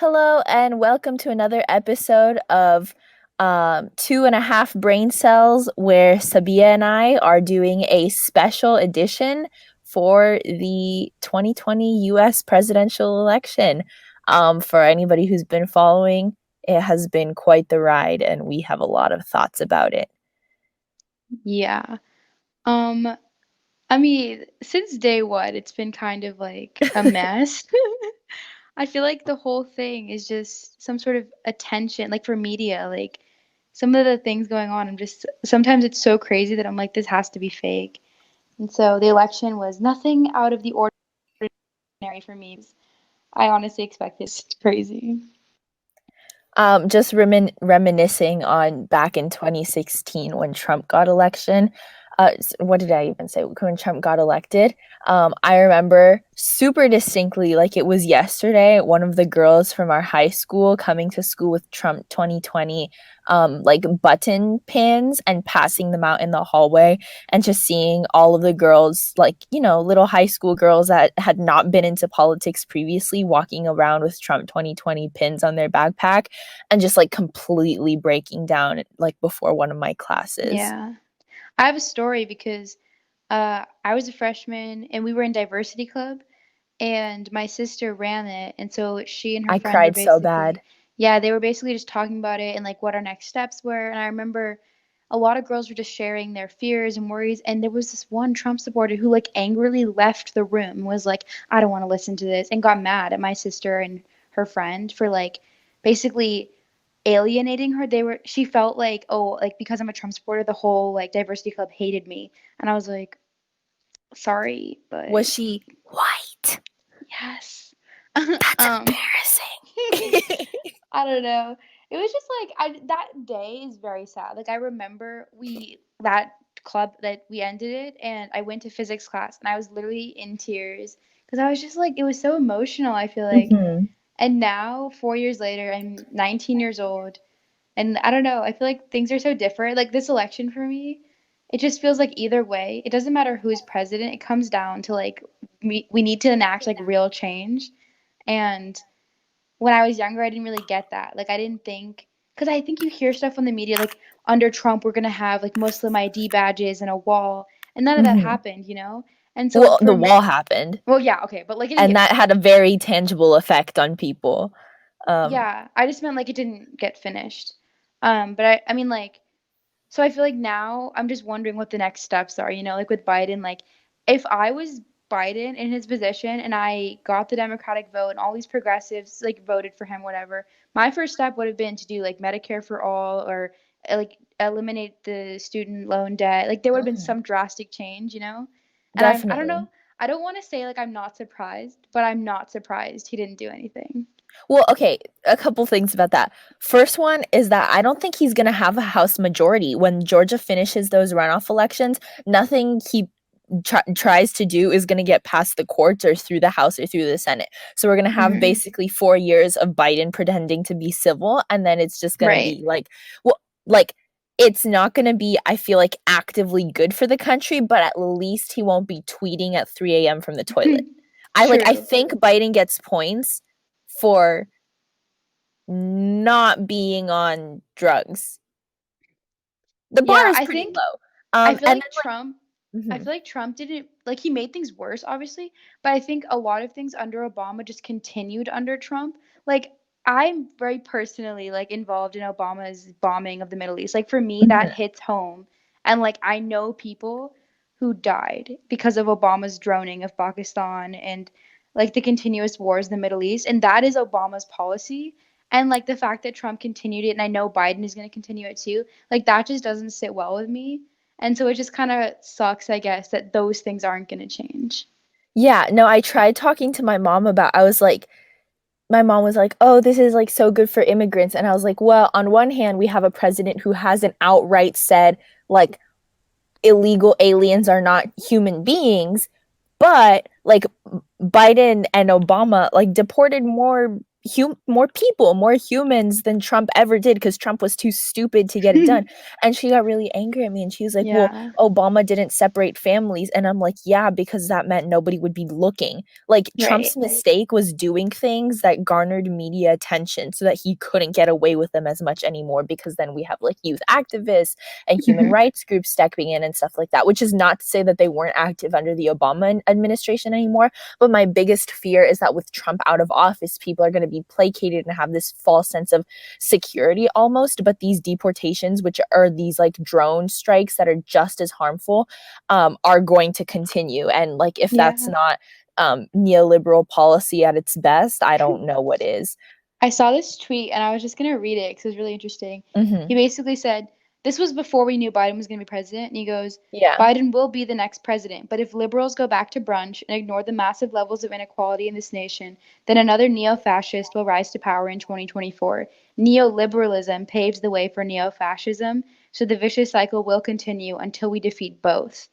Hello, and welcome to another episode of Two and a Half Brain Cells, where Sabia and I are doing a special edition for the 2020 US presidential election. For anybody who's been following, it has been quite the ride, and we have a lot of thoughts about it. Yeah. Um, I mean, since day one, it's been kind of like a mess. I feel like the whole thing is just some sort of attention, like for media, like some of the things going on. Sometimes it's so crazy that I'm like, this has to be fake. And so the election was nothing out of the ordinary for me. I honestly expected it's crazy. Just reminiscing on back in 2016 when Trump got election. What did I even say? When Trump got elected, I remember super distinctly, like it was yesterday, one of the girls from our high school coming to school with Trump 2020 like button pins and passing them out in the hallway, and just seeing all of the girls, like, little high school girls that had not been into politics previously, walking around with Trump 2020 pins on their backpack and just like completely breaking down like before one of my classes. Yeah. I have a story because I was a freshman and we were in diversity club and my sister ran it, and so she and her I friend were cried so bad. basically, yeah, they were basically just talking about it and like what our next steps were. And I remember a lot of girls were just sharing their fears and worries, and there was this one Trump supporter who like angrily left the room and was like, I don't want to listen to this, and got mad at my sister and her friend for like basically alienating her. She felt like, oh, like because I'm a Trump supporter, the whole like diversity club hated me. And I was like, sorry, Was but she white? yes. That's um embarrassing. I don't know. It was just like that day is very sad. Like I remember we that club that we ended it, and I went to physics class and I was literally in tears because I was just like it was so emotional, I feel like. hmm And now 4 years later, I'm 19 years old, and I don't know, I feel like things are so different. Like this election for me, it just feels like either way, it doesn't matter who's president. It comes down to like we need to enact like real change. And when I was younger, I didn't really get that. Like I didn't think, because I think you hear stuff on the media like under Trump we're gonna have like Muslim ID badges and a wall, and none of that hmm happened. And so Well, like the for me, wall happened, well, yeah, okay, but like it didn't and get that had a finished. very tangible effect on people. Um, Yeah, I just meant like it didn't get finished. But I mean like, so I feel like now I'm just wondering what the next steps are, like with Biden. Like, if I was Biden in his position and I got the Democratic vote and all these progressives like voted for him, whatever, my first step would have been to do like Medicare for all, or like eliminate the student loan debt. Like, there would have been mhm, some drastic change. And I don't know. definitely. I don't want to say like I'm not surprised, but I'm not surprised he didn't do anything. Well, okay, a couple things about that. First one is that I don't think he's going to have a House majority when Georgia finishes those runoff elections. Nothing he tries to do is going to get past the courts or through the House or through the Senate. So we're going to have Hmm. basically 4 years of Biden pretending to be civil, and then it's just going to Right. be like, well, like it's not going to be, I feel like, actively good for the country, but at least he won't be tweeting at 3 a.m. from the toilet. I True. think Biden gets points for not being on drugs. The bar Yeah, is I pretty think low. I feel And like then Trump like, I feel like Trump didn't like he made things worse, obviously, but I think a lot of things under Obama just continued under Trump. Like, I'm very personally like involved in Obama's bombing of the Middle East. Like for me, that mhm, hits home. And like I know people who died because of Obama's droning of Pakistan and like the continuous wars in the Middle East. And that is Obama's policy. And like the fact that Trump continued it, and I know Biden is going to continue it too, like that just doesn't sit well with me. And so it just kind of sucks, I guess, that those things aren't going to change. yeah, no, I tried talking to my mom about, I was like, my mom was like, "Oh, this is like so good for immigrants." And I was like, "Well, on one hand, we have a president who hasn't outright said like illegal aliens are not human beings, but like Biden and Obama like deported more more people, more humans than Trump ever did because Trump was too stupid to get it done. And she got really angry at me and she was like, well, Yeah, Obama didn't separate families. And I'm like, yeah, because that meant nobody would be looking. Like right. Trump's mistake was doing things that garnered media attention so that he couldn't get away with them as much anymore because then we have like youth activists and human Mhm. rights groups stepping in and stuff like that, which is not to say that they weren't active under the Obama administration anymore. But my biggest fear is that with Trump out of office, people are going to be placated and have this false sense of security almost. But these deportations, which are these like drone strikes that are just as harmful, are going to continue. And like, if that's Yeah. not neoliberal policy at its best, I don't know what is. I saw this tweet and I was just gonna read it because it was really interesting. Mm-hmm. He basically said, this was before we knew Biden was gonna be president, and he goes, Yeah. Biden will be the next president, but if liberals go back to brunch and ignore the massive levels of inequality in this nation, then another neo fascist will rise to power in 2024. Neoliberalism paves the way for neo fascism, so the vicious cycle will continue until we defeat both.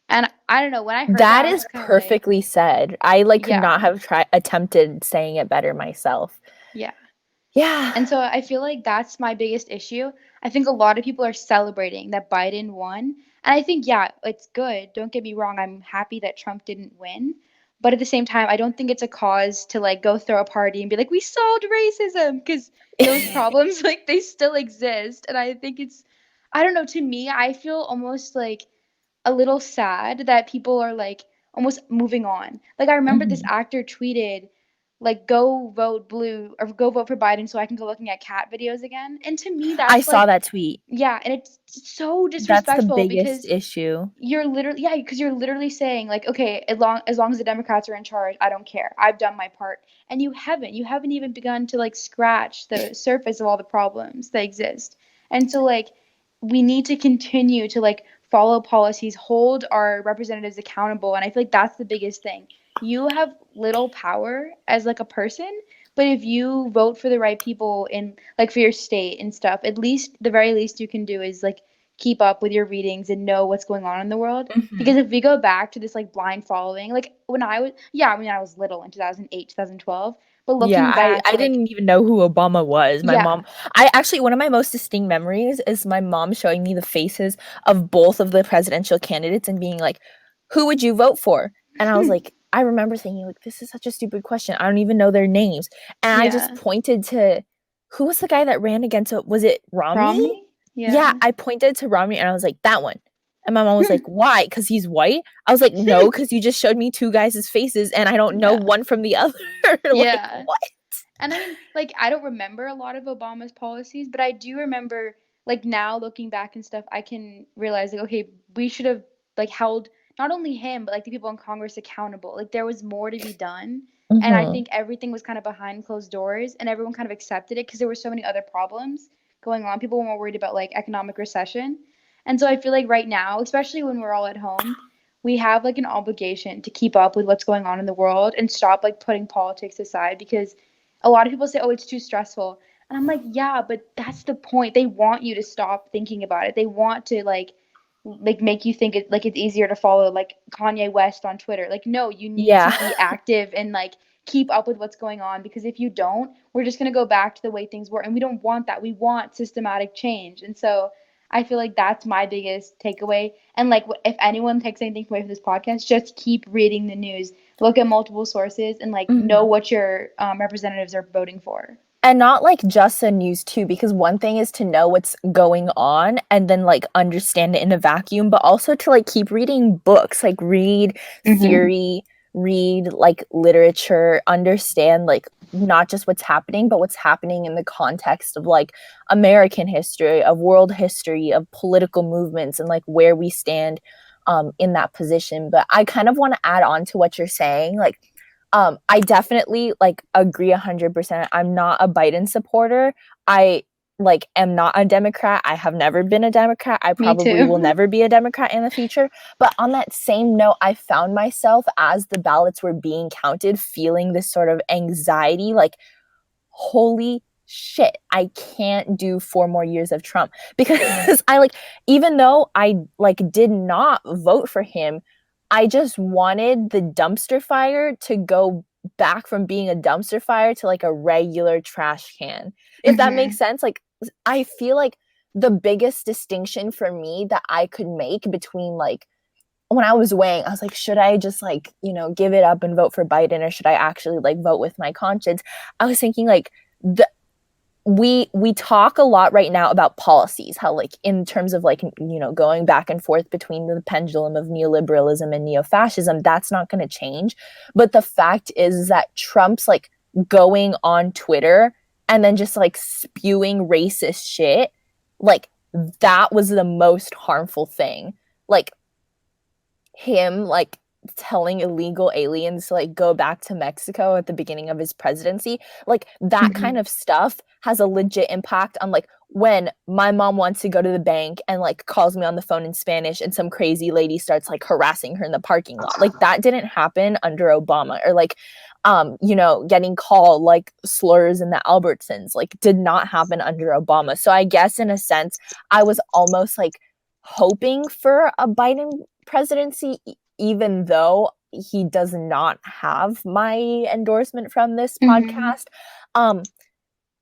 And I don't know, when I heard that, That I was is just kind of like, perfectly said. I like could not yeah, have tried attempted saying it better myself. yeah. Yeah. And so I feel like that's my biggest issue. I think a lot of people are celebrating that Biden won. And I think, yeah, it's good. Don't get me wrong. I'm happy that Trump didn't win. But at the same time, I don't think it's a cause to like go throw a party and be like, we solved racism, because those problems, like, they still exist. And I think it's, I don't know, to me, I feel almost like a little sad that people are like almost moving on. Like I remember this Mhm. actor tweeted like go vote blue or go vote for Biden so I can go looking at cat videos again. And to me I that's saw like that tweet. yeah, and it's so That's the disrespectful biggest because issue. you're literally yeah, because you're literally saying like okay, as long as the Democrats are in charge, I don't care. I've done my part. And you haven't even begun to like scratch the surface of all the problems that exist. And so like we need to continue to like follow policies, hold our representatives accountable, and I feel like that's the biggest thing. You have little power as like a person, but if you vote for the right people in like for your state and stuff, at least the very least you can do is like keep up with your readings and know what's going on in the world. Mhm. Because if we go back to this like blind following, like when I was, yeah, I mean, I was little in 2008, 2012, but Yeah, looking I back, I like, didn't even know who Obama was. My yeah, mom I actually one of my most distinct memories is my mom showing me the faces of both of the presidential candidates and being like, "Who would you vote for?" And I was like, I remember thinking like, "This is such a stupid question. I don't even know their names." And I just yeah, pointed to who was the guy that ran against it? Was it Romney? Romney, Yeah, yeah. I pointed to Romney and I was like, "That one." And my mom was like, "Why? Because he's white?" I was like, "No, because you just showed me two guys' faces and I don't know Yeah, one from the other." Like, yeah. what? And I mean, like, I don't remember a lot of Obama's policies, but I do remember, like, now looking back and stuff, I can realize, like, okay, we should have, like, held not only him, but, like, the people in Congress accountable. Like, there was more to be done. And I Mhm. think everything was kind of behind closed doors, and everyone kind of accepted it because there were so many other problems going on. People were more worried about, like, economic recession. And so I feel like right now, especially when we're all at home, we have, like, an obligation to keep up with what's going on in the world and stop, like, putting politics aside because a lot of people say, "Oh, it's too stressful." And I'm like, "Yeah, but that's the point. They want you to stop thinking about it. They want to like make you think it like it's easier to follow like Kanye West on Twitter. Like, no, you need to Yeah. be active and like keep up with what's going on because if you don't, we're just going to go back to the way things were and we don't want that. We want systematic change." And so I feel like that's my biggest takeaway. And like if anyone takes anything away from this podcast, just keep reading the news, look at multiple sources and like know Mhm. what your representatives are voting for. And not like just the news too, because one thing is to know what's going on and then like understand it in a vacuum, but also to like keep reading books, like read Hmm. theory, read like literature, understand like not just what's happening, but what's happening in the context of like American history, of world history, of political movements, and like where we stand in that position. But I kind of want to add on to what you're saying. Like, I definitely like agree 100%. I'm not a Biden supporter. I like am not a Democrat. I have never been a Democrat. I Me probably will too. never be a Democrat in the future. But on that same note, I found myself as the ballots were being counted feeling this sort of anxiety like holy shit, I can't do 4 more years of Trump because I like even though I like did not vote for him, I just wanted the dumpster fire to go back from being a dumpster fire to like a regular trash can. If that makes Mhm. sense, like I feel like the biggest distinction for me that I could make between like when I was weighing, I was like, should I just like, give it up and vote for Biden or should I actually like vote with my conscience? I was thinking like the we talk a lot right now about policies, how like in terms of like going back and forth between the pendulum of neoliberalism and neo-fascism, that's not going to change. But the fact is that Trump's like going on Twitter and then just like spewing racist shit, like that was the most harmful thing. Like him like telling illegal aliens to like go back to Mexico at the beginning of his presidency, like that kind Mhm. of stuff has a legit impact on like when my mom wants to go to the bank and like calls me on the phone in Spanish and some crazy lady starts like harassing her in the parking lot. Like that didn't happen under Obama, or like getting called like slurs in the Albertsons, like did not happen under Obama. So I guess in a sense I was almost like hoping for a Biden presidency, even though he does not have my endorsement from this Mhm. podcast. Um,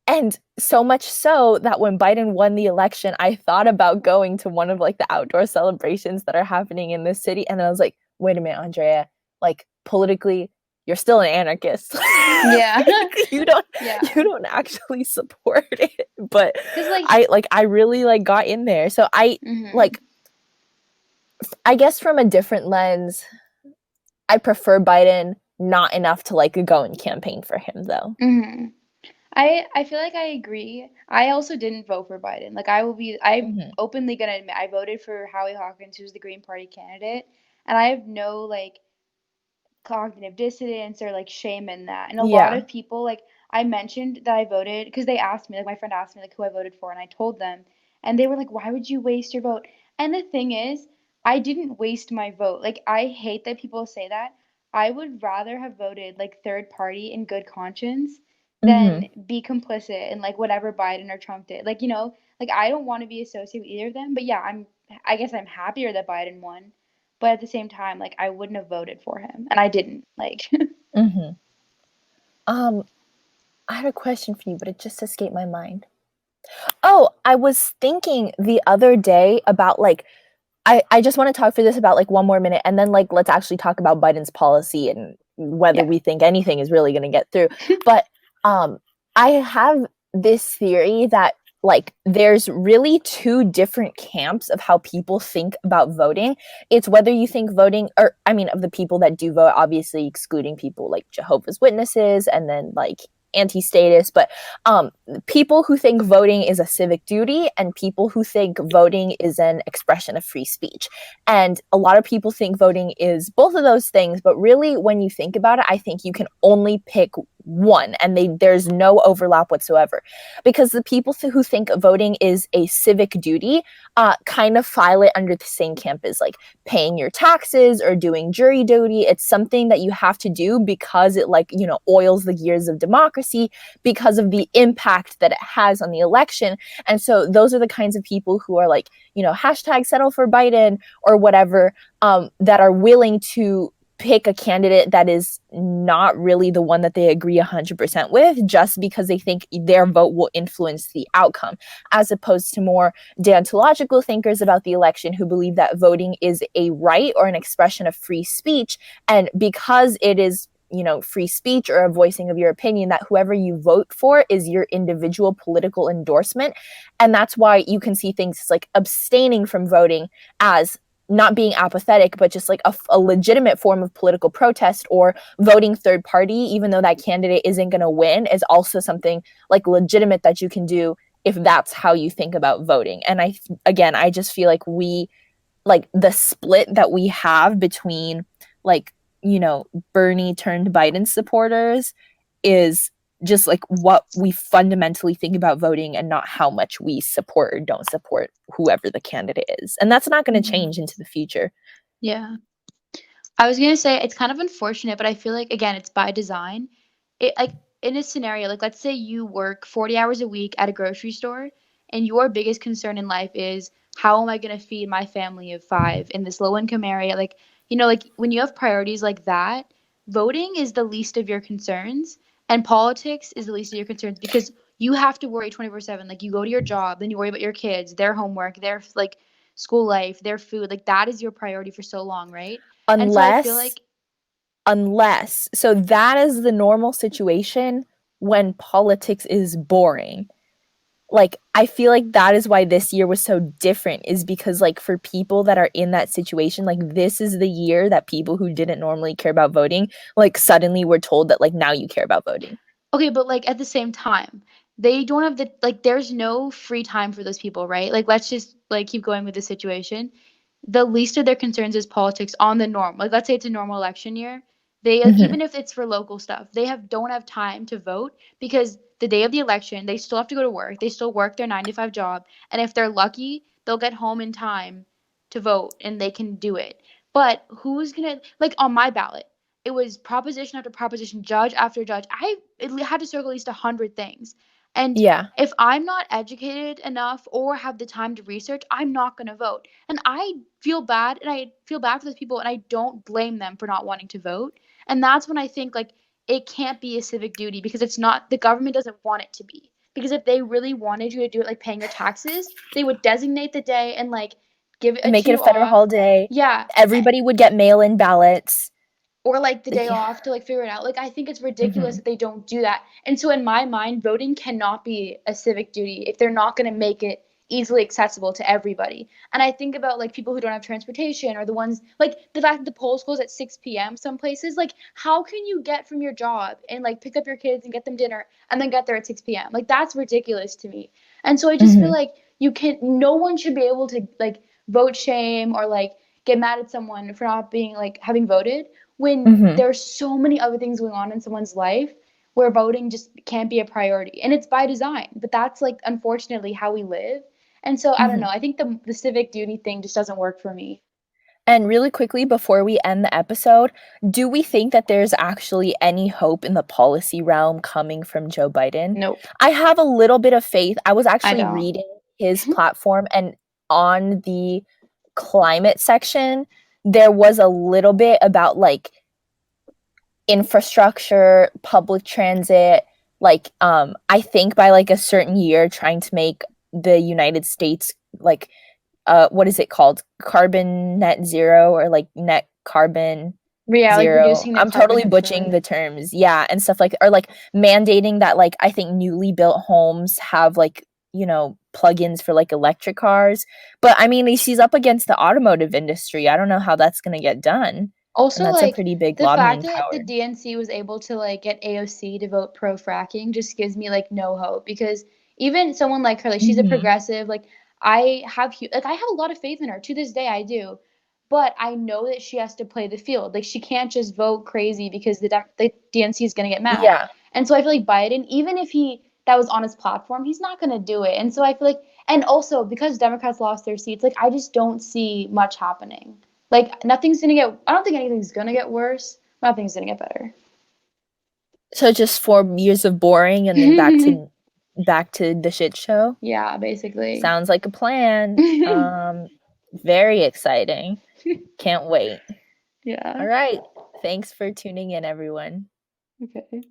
and so much so that when Biden won the election, I thought about going to one of like the outdoor celebrations that are happening in this city. And then I was like, wait a minute, Andrea, like politically, you're still an anarchist. Yeah. you don't you Yeah. don't actually support it. But 'Cause, like I really like got in there. So mhm. like I guess from a different lens, I prefer Biden, not enough to like go and campaign for him though. Mhm. I feel like I agree. I also didn't vote for Biden. Like, I'm Mm-hmm. openly gonna admit I voted for Howie Hawkins, who's the Green Party candidate, and I have no, like, cognitive dissonance or, like, shame in that, and a lot Yeah. of people, like, I mentioned that I voted because they asked me, like, my friend asked me, like, who I voted for, and I told them, and they were like, "Why would you waste your vote?" And the thing is, I didn't waste my vote. Like, I hate that people say that. I would rather have voted, like, third party in good conscience Mm-hmm. than be complicit in, like, whatever Biden or Trump did. Like, like, I don't wanna be associated with either of them, but yeah, I guess I'm happier that Biden won. But at the same time, like, I wouldn't have voted for him, and I didn't, like Mm-hmm. Um, I had a question for you, but it just escaped my mind. Oh, I was thinking the other day about like I just want to talk for this about like one more minute and then like let's actually talk about Biden's policy and whether Yeah. we think anything is really going to get through. But um I have this theory that like there's really two different camps of how people think about voting. It's whether you think voting, or I mean of the people that do vote, obviously excluding people like Jehovah's Witnesses and then like anti-status, but people who think voting is a civic duty and people who think voting is an expression of free speech. And a lot of people think voting is both of those things, but really when you think about it, I think you can only pick one and there's no overlap whatsoever, because the people who think voting is a civic duty kind of file it under the same camp as like paying your taxes or doing jury duty. It's something that you have to do because it like oils the gears of democracy, because of the impact that it has on the election. And so those are the kinds of people who are like, hashtag settle for Biden or whatever, that are willing to pick a candidate that is not really the one that they agree 100% with, just because they think their vote will influence the outcome, as opposed to more deontological thinkers about the election who believe that voting is a right or an expression of free speech. And because it is free speech or a voicing of your opinion, that whoever you vote for is your individual political endorsement. And that's why you can see things like abstaining from voting as not being apathetic, but just like a legitimate form of political protest, or voting third party, even though that candidate isn't going to win, is also something like legitimate that you can do if that's how you think about voting. And I just feel like like the split that we have between like, Bernie turned Biden supporters is just like what we fundamentally think about voting and not how much we support or don't support whoever the candidate is. And that's not going to Mhm. change into the future. Yeah. I was gonna say it's kind of unfortunate, but I feel like again, it's by design. It like in a scenario, like let's say you work 40 hours a week at a grocery store and your biggest concern in life is how am I gonna feed my family of five in this low income area? Like, like when you have priorities like that, voting is the least of your concerns and politics is the least of your concerns because you have to worry 24/7. Like you go to your job, then you worry about your kids, their homework, their like school life, their food. Like that is your priority for so long, right? And so I feel Unless like so that is the normal situation when politics is boring. Like I feel like that is why this year was so different, is because like for people that are in that situation, like this is the year that people who didn't normally care about voting like suddenly were told that like now you care about voting. okay, but like at the same time, they don't have the like there's no free time for those people, right? Like let's just like keep going with the situation. The least of their concerns is politics on the norm. Like let's say it's a normal election year. They like Mhm. even if it's for local stuff, they have don't have time to vote because the day of the election, they still have to go to work. They still work their 9 to 5 job, and if they're lucky, they'll get home in time to vote and they can do it. But who's gonna like on my ballot? It was proposition after proposition, judge after judge. It had to circle at least 100 things. And Yeah. if I'm not educated enough or have the time to research, I'm not going to vote. And I feel bad for those people and I don't blame them for not wanting to vote. And that's when I think like it can't be a civic duty because it's not the government doesn't want it to be. Because if they really wanted you to do it like paying your taxes, they would designate the day and like give it a Make it a 2 federal off. holiday. Yeah, Everybody would get mail-in ballots. or like the day Yeah. off to like figure it out. Like I think it's ridiculous Mhm. that they don't do that. And so in my mind, voting cannot be a civic duty if they're not going to make it easily accessible to everybody. And I think about like people who don't have transportation or the ones like the fact that the polls close at 6 p.m. some places, like how can you get from your job and like pick up your kids and get them dinner and then get there at 6 p.m. Like that's ridiculous to me. And so I just feel Mhm. like you can no one should be able to like vote shame or like get mad at someone for not being like having voted when Mhm. there's so many other things going on in someone's life where voting just can't be a priority. And it's by design, but that's like unfortunately how we live. And so I don't know. Mhm. I think the civic duty thing just doesn't work for me. And really quickly before we end the episode, do we think that there's actually any hope in the policy realm coming from Joe Biden? Nope. I have a little bit of faith. I was I actually don't. reading his platform, and on the climate section, there was a little bit about like infrastructure, public transit, like I think by like a certain year trying to make the United States like what is it called? Carbon net zero or like net carbon Yeah, like zero. reducing the I'm carbon totally butchering emission. the terms. Yeah, and stuff like or like mandating that like I think newly built homes have like, you know, plugins for like electric cars. But I mean, she's up against the automotive industry. I don't know how that's going to get done. And Also, that's a like pretty big the fact lobbying that the power. DNC was able to like get AOC to vote pro fracking just gives me like no hope because even someone like her, like she's a Mhm. progressive, like like I have a lot of faith in her to this day, I do, but I know that she has to play the field. Like she can't just vote crazy because the DNC is gonna get mad. Yeah. And so I feel like Biden, even if he that was on his platform, he's not gonna do it. And so I feel like, and also because Democrats lost their seats, like I just don't see much happening. Like nothing's gonna get. I don't think anything's gonna get worse. Nothing's gonna get better. So just 4 years of boring and then back to the shit show. Yeah, basically. Sounds like a plan. Very exciting. Can't wait. All Yeah. right. Thanks for tuning in, everyone. Okay.